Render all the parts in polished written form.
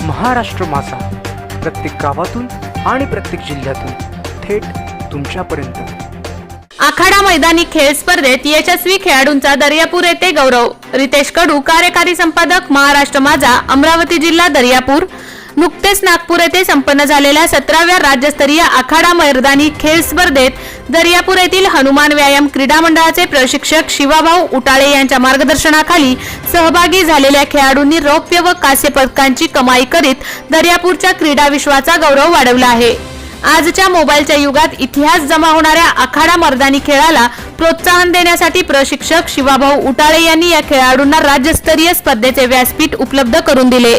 महाराष्ट्र माझा, प्रत्येक गावातून आणि प्रत्येक जिल्ह्यातून थेट तुमच्यापर्यंत। आखाडा मैदानी खेळ स्पर्धेत यशस्वी खेळाडूंचा दर्यापूर येथे गौरव। रितेश कडू, कार्यकारी संपादक, महाराष्ट्र माझा, अमरावती जिल्हा, दर्यापूर। नुकतेच नागपूर येथे संपन्न झालेल्या 17व्या राज्यस्तरीय आखाडा मैदानी खेळ स्पर्धेत दर्यापूर येथील हनुमान व्यायाम क्रीडा मंडळाचे प्रशिक्षक शिवाभाऊ उटाळे यांच्या मार्गदर्शनाखाली सहभागी झालेल्या खेळाडूंनी रौप्य व कांस्य पदकांची कमाई करीत दर्यापूरच्या क्रीडा विश्वाचा गौरव वाढवला आहे। आजच्या मोबाईलच्या युगात इतिहास जमा होणाऱ्या आखाडा मैदानी खेळाला प्रोत्साहन देण्यासाठी प्रशिक्षक शिवाभाऊ उटाळे यांनी या खेळाडूंना राज्यस्तरीय स्पर्धेचे व्यासपीठ उपलब्ध करून दिले।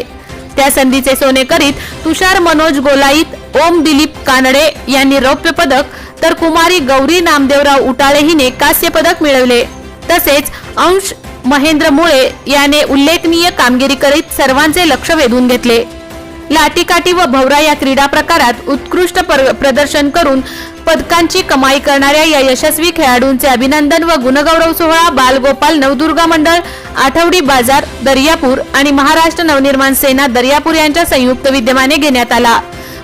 त्या संधीचे सोने करीत तुषार मनोज गोलाईत, ओम दिलीप कानडे यांनी रौप्य पदक तर कुमारी गौरी नामदेवराव उटाळे हिने कांस्य पदक मिळवले। तसेच अंश महेंद्र मुळे याने उल्लेखनीय कामगिरी करीत सर्वांचे लक्ष वेधून घेतले। लाठीकाठी व भवरा या क्रीडा प्रकारात उत्कृष्ट प्रदर्शन करून पदकांची कमाई करणाऱ्या या यशस्वी खेळाडूंचे अभिनंदन व गुणगौरव सोहळा बालगोपाल नवदुर्गा मंडळ, आठवडी बाजार, दर्यापूर आणि महाराष्ट्र नवनिर्माण सेना दर्यापूर यांच्या संयुक्त विद्यमाने घेण्यात आला।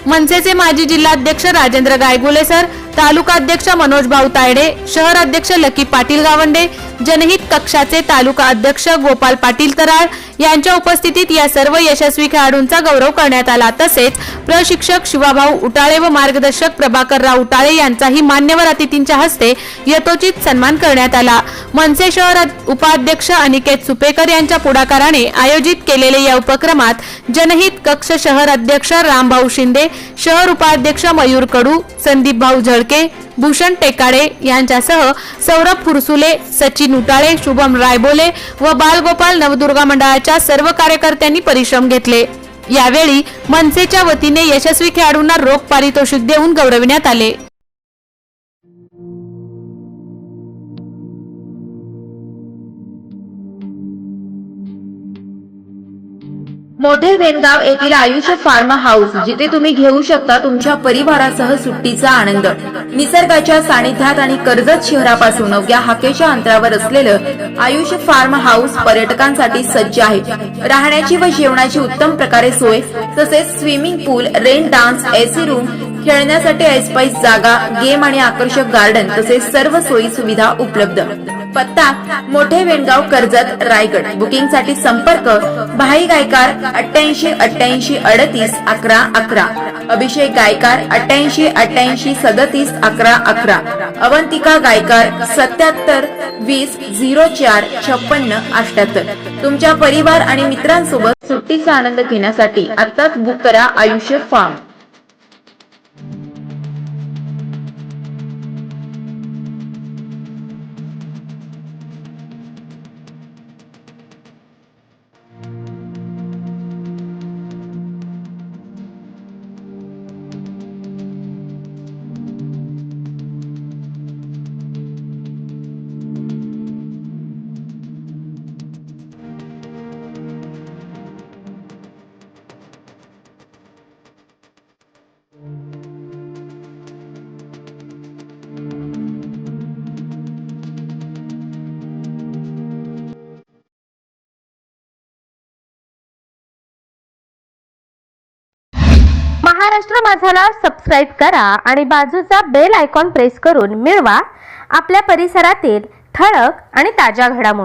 मनसेचे माजी जिल्हाध्यक्ष राजेंद्र गायगुले सर, तालुका अध्यक्ष मनोज भाऊ तायडे, शहर अध्यक्ष लकी पाटील गावंडे, जनहित कक्षाचे तालुका अध्यक्ष गोपाल पाटील तराळ यांच्या उपस्थितीत या सर्व यशस्वी खेळाडूंचा गौरव करण्यात आला। तसेच प्रशिक्षक शिवाभाऊ उटाळे व मार्गदर्शक प्रभाकरराव उटाळे यांचाही मान्यवर अतिथींच्या हस्ते यथोचित सन्मान करण्यात आला। मनसे शहर उपाध्यक्ष अनिकेत सुपेकर यांच्या पुढाकाराने आयोजित केलेल्या या उपक्रमात जनहित कक्ष शहर अध्यक्ष रामभाऊ शिंदे, शहर उपाध्यक्ष मयूर कडू, संदीप भाऊ झळके, भूषण टेकाडे यांच्यासह सौरभ फुरसुले, सचिन उटाळे, शुभम रायबोले व बालगोपाल नवदुर्गा मंडळाच्या सर्व कार्यकर्त्यांनी परिश्रम घेतले। यावेळी मनसेच्या वतीने यशस्वी खेळाडूंना रोख पारितोषिक देऊन गौरविण्यात आले। मोठे वेनगाव येथील आयुष फार्म हाऊस, जिथे तुम्ही घेऊ शकता तुमच्या परिवारासह सुट्टीचा आनंद। निसर्गाच्या सानिध्यात आणि कर्जत शहरापासून अवघ्या हाकेच्या अंतरावर असलेलं आयुष फार्म हाऊस पर्यटकांसाठी सज्ज आहे। राहण्याची व जेवणाची उत्तम प्रकारे सोय, तसेच स्विमिंग पूल, रेन डान्स, एसी रूम, खेळण्यासाठी ऐसपैस जागा, गेम आणि आकर्षक गार्डन तसेच सर्व सोयी सुविधा उपलब्ध। पत्ता मोठे वेणगाव, कर्जत, रायगड। बुकिंग साठी संपर्क भाई गायकार 88 88 38 11 11, अभिषेक गायकार 88 88 37 11 11, अवंतिका गायकार 77 20 04 56 78। तुमच्या परिवार आणि मित्रांसोबत सुट्टीचा आनंद घेण्यासाठी आताच बुक करा आयुष्य फार्म। महाराष्ट्र माझाला सबस्क्राइब करा आणि बाजूचा बेल आयकॉन प्रेस करून मिळवा आपल्या परिसरातील ठळक आणि ताज्या घडामोडी।